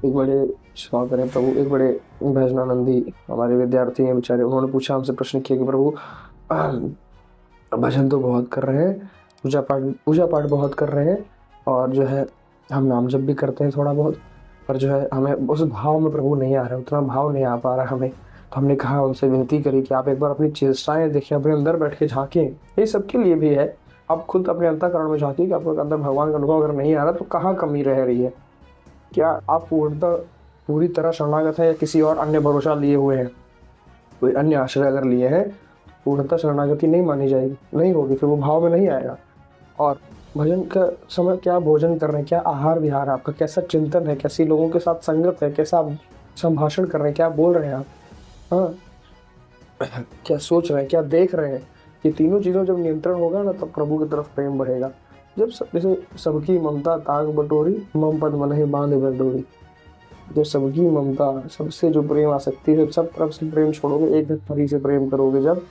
एक बड़े क्षमा करें प्रभु, एक बड़े भजनानंदी हमारे विद्यार्थी हैं बेचारे, उन्होंने पूछा हमसे, प्रश्न किया कि प्रभु भजन तो बहुत कर रहे हैं, पूजा पाठ बहुत कर रहे हैं, और जो है हम नाम जप भी करते हैं थोड़ा बहुत, पर जो है हमें उस भाव में प्रभु नहीं आ रहा है, उतना भाव नहीं आ पा रहा हमें। तो हमने कहा, उनसे विनती करी कि आप एक बार अपनी चेष्टाएं देखिए, अपने अंदर बैठ के झांकें, ये सबके लिए भी है। आप खुद अपने अंतःकरण में झांकिए कि आपके अंदर भगवान का अनुभव अगर नहीं आ रहा तो कहाँ कमी रह रही है। क्या आप पूरी तरह शरणागत है, या किसी और अन्य भरोसा लिए हुए हैं, कोई अन्य आश्रय अगर लिए हैं, पूर्णतः शरणागति नहीं मानी जाएगी, नहीं होगी, फिर वो भाव में नहीं आएगा। और भजन का समय क्या भोजन कर रहे हैं, क्या आहार विहार है आपका, कैसा चिंतन है, कैसी लोगों के साथ संगत है, कैसा आप संभाषण कर रहे हैं, क्या बोल रहे हैं आप, हाँ, क्या सोच रहे हैं, क्या देख रहे हैं, ये तीनों चीज़ों जब नियंत्रण होगा ना, तब प्रभु की तरफ प्रेम बढ़ेगा। जब जैसे सबकी ममता ताग बटोरी, मम पद मन ही बांध बरडोरी। जो सबकी ममता, सबसे जो प्रेम आसक्ति है, सब तरफ से प्रेम छोड़ोगे, एक हरी से प्रेम करोगे, जब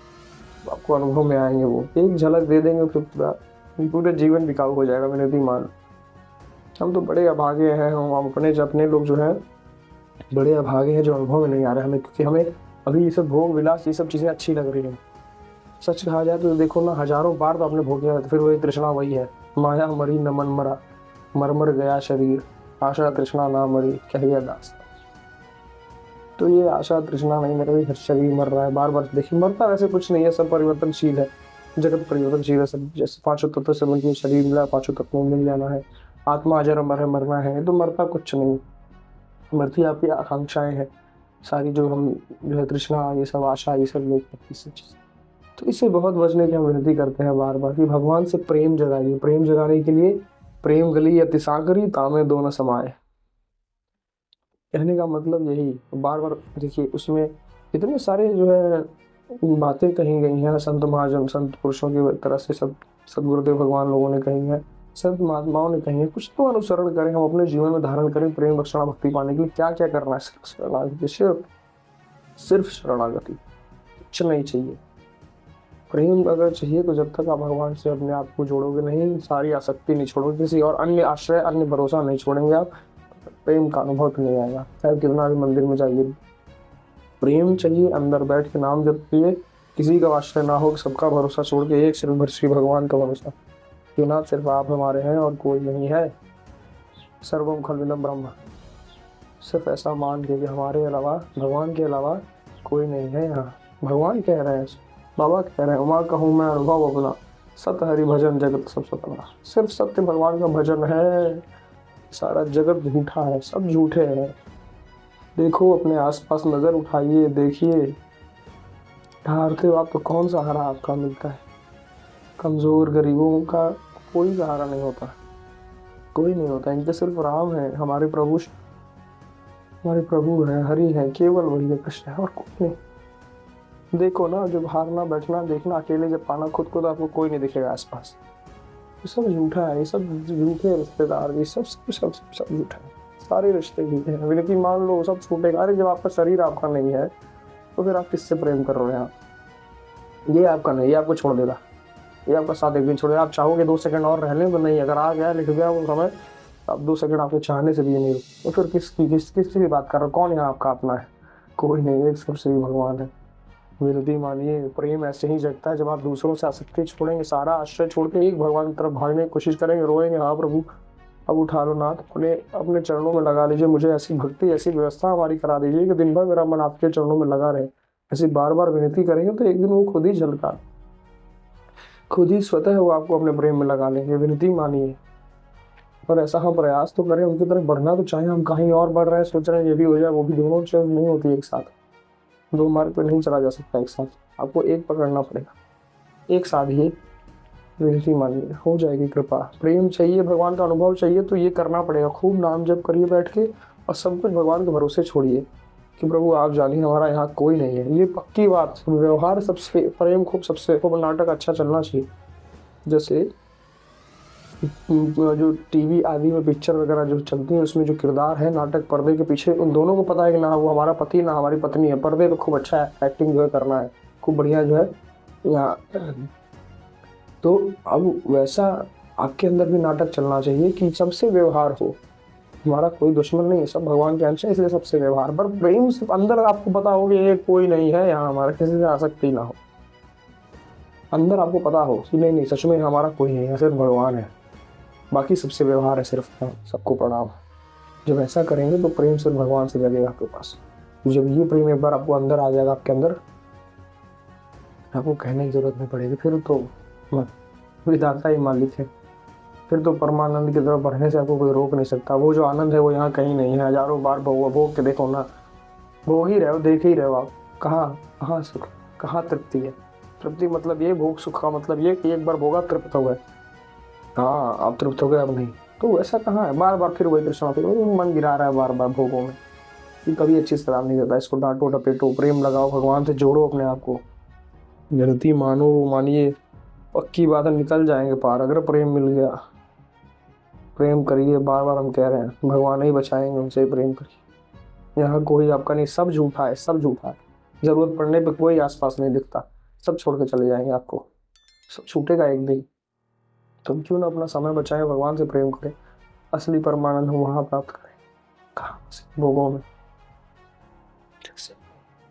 आपको अनुभव में आएंगे, वो एक झलक दे देंगे, फिर पूरे जीवन बिकाऊ हो जाएगा। मैंने भी मान, हम तो बड़े अभागे हैं, हम अपने लोग जो हैं बड़े अभागे हैं, जो अनुभव में नहीं आ रहे हमें, क्योंकि हमें अभी ये सब भोग विलास, ये सब चीज़ें अच्छी लग रही हैं। सच कहा जाए तो देखो ना, हजारों बार तो आपने भोगे, फिर वही तृष्णा वही है। माया मरी न मन मरा, मर गया शरीर, आशा तृष्णा ना मरी, कह गया दास। तो ये आशा तृष्णा नहीं मर रही, शरीर मर रहा है बार बार। देखिए, मरता वैसे कुछ नहीं है, सब परिवर्तनशील है, जगत परिवर्तनशील है सब। जैसे पांचों तत्व से बनकर शरीर मिला, पांचों तत्वों में मिल जाना है। आत्मा अजर अमर है, मरना है, तो मरता कुछ नहीं। मरती आपकी आकांक्षाएं हैं सारी, जो हम जो है तृष्णा, ये सब आशा, ये सब चीज़। तो इससे बहुत बचने की हम विनती करते हैं बार बार कि भगवान से प्रेम जगाइए। प्रेम जगाने के लिए प्रेम गली अति सागरी, तामे दो न समाये। कहने का मतलब यही, बार बार देखिए उसमें इतने सारे जो है बातें कही गई हैं, संत महाजन, संत पुरुषों की तरह से, सब सदगुरुदेव भगवान लोगों ने कही है, संत महात्माओं ने कही है। कुछ तो अनुसरण करें, हम अपने जीवन में धारण करें प्रेम रक्षणा भक्ति पाने के लिए। क्या क्या करना है, शरणागति, सिर्फ शरणागति, कुछ नहीं चाहिए। प्रेम अगर चाहिए तो जब तक आप भगवान से अपने आप को जोड़ोगे नहीं, सारी आसक्ति नहीं छोड़ोगे, किसी और अन्य आश्रय, अन्य भरोसा नहीं छोड़ेंगे आप, प्रेम का अनुभव तो नहीं आएगा। चाहे कितना भी मंदिर में जाइए, प्रेम चाहिए, अंदर बैठ के नाम जपिए, किसी का आश्रय ना हो, सबका भरोसा छोड़ के एक सिर्फ श्री भगवान का भरोसा, कि ना सिर्फ आप हमारे हैं और कोई नहीं है, सर्वम खलविदम ब्रह्म। सिर्फ ऐसा मान के कि हमारे अलावा, भगवान के अलावा कोई नहीं है यहाँ। भगवान कह रहे हैं, बाबा कह रहे हैं, उमा कहूँ मैं अनुभव अपना, सत हरि भजन जगत सब सतना। सिर्फ सत्य भगवान का भजन है, सारा जगत झूठा है, सब झूठे हैं। देखो अपने आसपास नजर उठाइए, देखिए, हारते हो आप तो कौन सहारा आपका मिलता है? कमजोर गरीबों का कोई सहारा नहीं होता, कोई नहीं होता। इनके सिर्फ राम है, हमारे प्रभु है, हरि है, केवल वही है, कृष्ण है, और कोई नहीं। देखो ना, जब हारना बैठना देखना, अकेले जब पाना खुद को, तो आपको कोई नहीं दिखेगा आसपास। ये सब झूठा है, ये सब झूठे रिश्तेदार, ये सब सब सब सब झूठा है, सारे रिश्ते झूठे हैं। लेकिन मान लो सब छूटेगा, अरे जब आपका शरीर आपका नहीं है तो फिर आप किससे प्रेम कर रहे हैं? ये आपका नहीं, ये आपको छोड़ देगा, ये आपका साथ एक दिन छोड़ेगा। आप चाहोगे 2 सेकंड और रहने तो नहीं, अगर आ गया, लिख गया वो समय, अब 2 सेकंड आपके चाहने से भी नहीं, तो फिर किसकी बात कर रहे हो? कौन यहाँ आपका अपना है? कोई नहीं, एक सब श्री भगवान है। विनती मानिए, प्रेम ऐसे ही जगता है जब आप दूसरों से आसक्ति छोड़ेंगे, सारा आश्रय छोड़ के एक भगवान की तरफ भागने की कोशिश करेंगे, रोएंगे, हाँ प्रभु अब उठा लो नाथ, अपने चरणों में लगा लीजिए, मुझे ऐसी भक्ति, ऐसी व्यवस्था हमारी करा दीजिए कि दिन भर मेरा मन आपके चरणों में लगा रहे। ऐसी बार बार विनती करेंगे तो एक दिन वो खुद ही झलका, खुद ही स्वतः वो आपको अपने प्रेम में लगा लेंगे। विनती मानिए, और ऐसा हम प्रयास तो करें, उनकी तरफ बढ़ना तो चाहे। हम कहीं और बढ़ रहे हैं, सोच रहे हैं ये भी हो जाए वो भी, दोनों चीज नहीं होती एक साथ, 2 मार्ग पे नहीं चला जा सकता एक साथ, आपको एक पकड़ना पड़ेगा। एक साथ ही विनती मानिए, हो जाएगी कृपा। प्रेम चाहिए, भगवान का अनुभव चाहिए, तो ये करना पड़ेगा। खूब नाम जप करिए बैठ के, और सब कुछ भगवान के भरोसे छोड़िए कि प्रभु आप जानिए हमारा यहाँ कोई नहीं है। ये पक्की बात, व्यवहार सबसे, प्रेम खूब सबसे खूब, नाटक अच्छा चलना चाहिए। जैसे जो टीवी आदि में पिक्चर वगैरह जो चलती है, उसमें जो किरदार है नाटक पर्दे के पीछे, उन दोनों को पता है कि ना वो हमारा पति ना हमारी पत्नी है। पर्दे पे खूब अच्छा एक्टिंग जो है करना है, खूब बढ़िया जो है यहाँ। तो अब वैसा आपके अंदर भी नाटक चलना चाहिए कि सबसे व्यवहार हो, हमारा कोई दुश्मन नहीं है, सब भगवान के अंश है, इसलिए सबसे व्यवहार। पर प्रेम सिर्फ अंदर आपको पता हो कि ये कोई नहीं है यहाँ, हमारा किसी से आसक्ति ना हो, अंदर आपको पता हो कि नहीं नहीं सच में हमारा कोई नहीं है, सिर्फ भगवान है, बाकी सबसे व्यवहार है सिर्फ, सबको प्रणाम। जब ऐसा करेंगे तो प्रेम सिर्फ भगवान से लगेगा आपके पास। जब ये प्रेम एक बार आपको अंदर आ जाएगा, आपके अंदर, आपको कहने की जरूरत नहीं पड़ेगी, फिर तो विधाता ही मालिक है। फिर तो परमानंद की तरफ बढ़ने से आपको कोई रोक नहीं सकता। वो जो आनंद है वो यहाँ कहीं नहीं है, हजारों बार भोग भोग के देखो ना, भोग ही रहे हो, देख ही रहे हो आप। कहाँ कहाँ सुख, कहाँ तृप्ति है। तृप्ति मतलब ये, भोग सुख का मतलब ये कि एक बार भोगा तृप्त हो गए। हाँ आप तृप्त हो गए, अब नहीं, तो ऐसा कहाँ है। बार बार फिर वही कृष्णा, फिर वही मन गिरा रहा है बार बार भोगों में। ये कभी अच्छी सलाह नहीं देता। इसको डांटो डपेटो, प्रेम लगाओ, भगवान से जोड़ो अपने आप को। गलती मानो मानिए, पक्की बात है, निकल जाएंगे पार अगर प्रेम मिल गया। प्रेम करिए, बार बार हम कह रहे हैं, भगवान ही बचाएंगे, उनसे प्रेम करिए। यहाँ कोई आपका नहीं, सब झूठा है, सब झूठा है। जरूरत पड़ने पे कोई आसपास नहीं दिखता, सब छोड़ के चले जाएंगे आपको, सब छूटेगा एक दिन। तुम क्यों ना अपना समय बचाएं, भगवान से प्रेम करें, असली परमानंद हम वहां प्राप्त करें। कहाँ? भोगों में।